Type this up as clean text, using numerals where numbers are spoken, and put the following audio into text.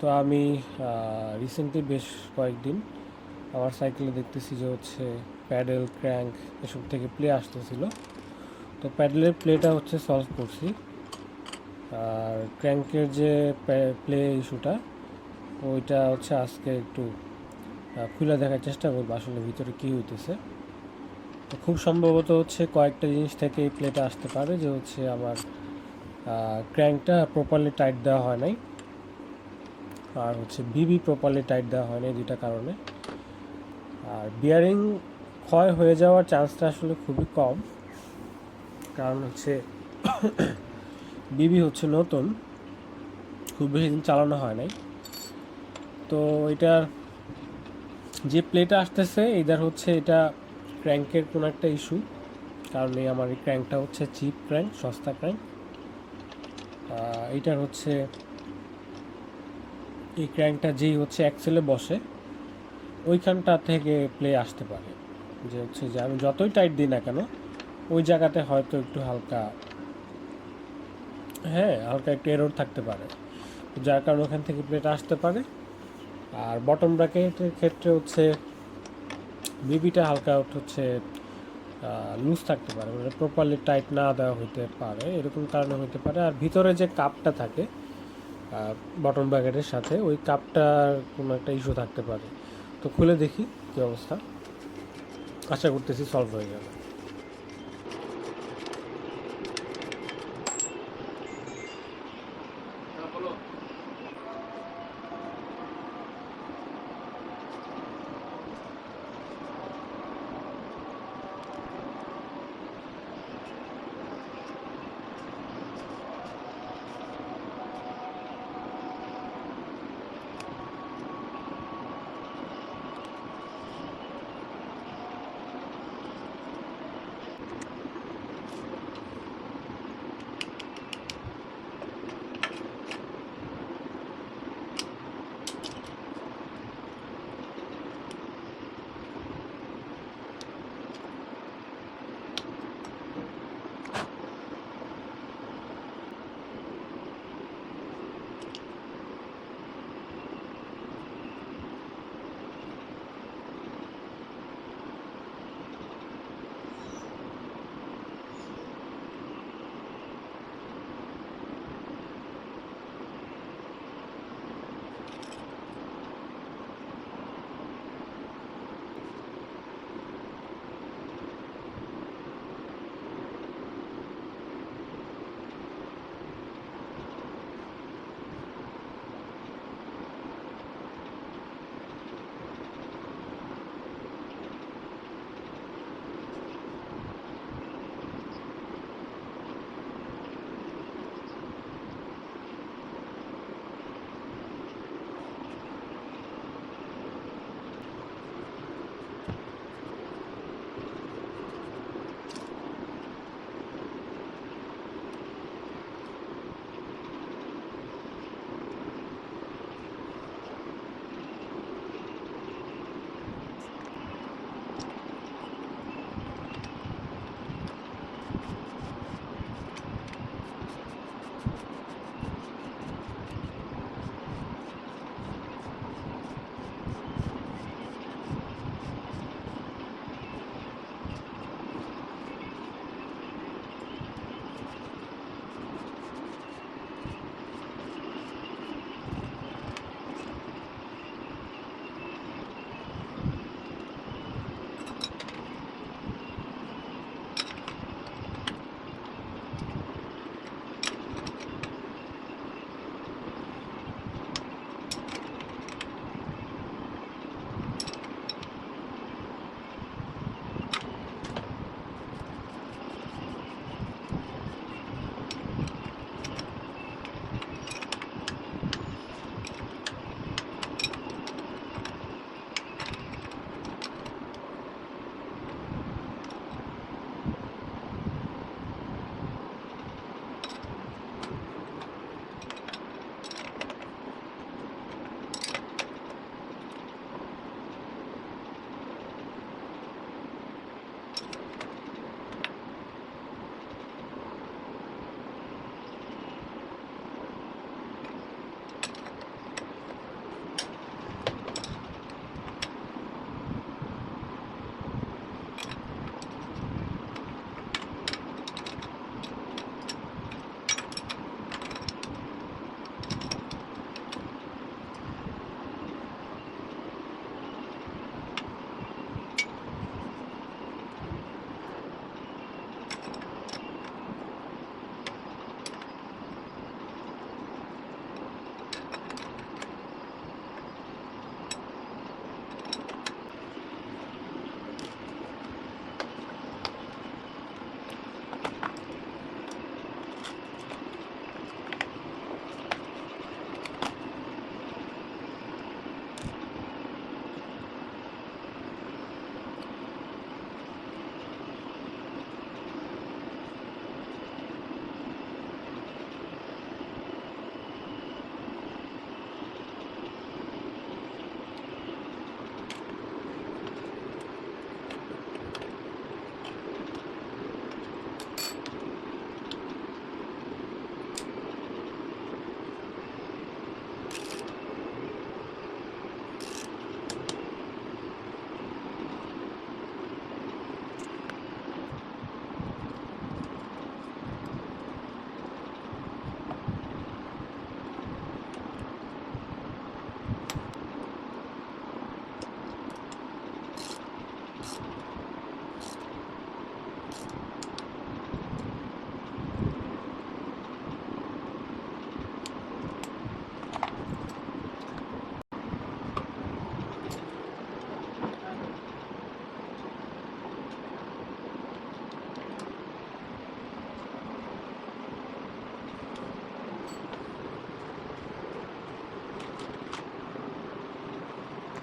তো আমি রিসেন্টলি বেশ কয়েকদিন আমার সাইকেলে দেখতেছি যে হচ্ছে প্যাডেল ক্র্যাঙ্ক এসব থেকে প্লে আসতেছিল। তো প্যাডেলের প্লেটা হচ্ছে সলভ করছি, আর ক্র্যাঙ্কের যে প্লে ইস্যুটা ওইটা হচ্ছে আজকে একটু খুলে দেখার চেষ্টা করবো আসলে ভিতরে কী হইতেছে। তো খুব সম্ভবত হচ্ছে কয়েকটা জিনিস থেকে এই প্লেটা আসতে পারে, যে হচ্ছে আমার ক্র্যাঙ্কটা প্রপারলি টাইট দেওয়া হয় নাই, আর হচ্ছে বিবি প্রপারলি টাইট দেওয়া হয় নাই, দুইটা কারণে। আর বিয়ারিং ক্ষয় হয়ে যাওয়ার চান্সটা আসলে খুবই কম, কারণ হচ্ছে বিবি হচ্ছে নতুন, খুব বেশি দিন চালানো হয় নাই। তো এটার যে প্লেটা আসতেছে এটার হচ্ছে এটা ক্র্যাঙ্কের কোনো একটা ইস্যু, কারণ এই আমার এই ক্র্যাঙ্কটা হচ্ছে চিপ ক্র্যাঙ্ক, সস্তা ক্র্যাঙ্ক। এইটার হচ্ছে এই ক্র্যাঙ্কটা যেই হচ্ছে অ্যাক্সেলে বসে ওইখানটা থেকে প্লে আসতে পারে, যে হচ্ছে যে আমি যতই টাইট দিই না কেন ওই জায়গাতে হয়তো একটু হালকা, হ্যাঁ হালকা একটু এরর থাকতে পারে, যার কারণে ওখান থেকে প্লেটা আসতে পারে। আর বটম ব্র্যাকেটের ক্ষেত্রে হচ্ছে বিবিটা হালকা হচ্ছে লুজ থাকতে পারে, মানে প্রপারলি টাইট না দেওয়া হইতে পারে, এরকম কারণে হতে পারে। আর ভিতরে যে কাপটা থাকে বটম ব্র্যাকেটের সাথে, ওই কাপটার কোনো একটা ইস্যু থাকতে পারে। তো খুলে দেখি কী অবস্থা, আশা করতেছি সলভ হয়ে যাবে।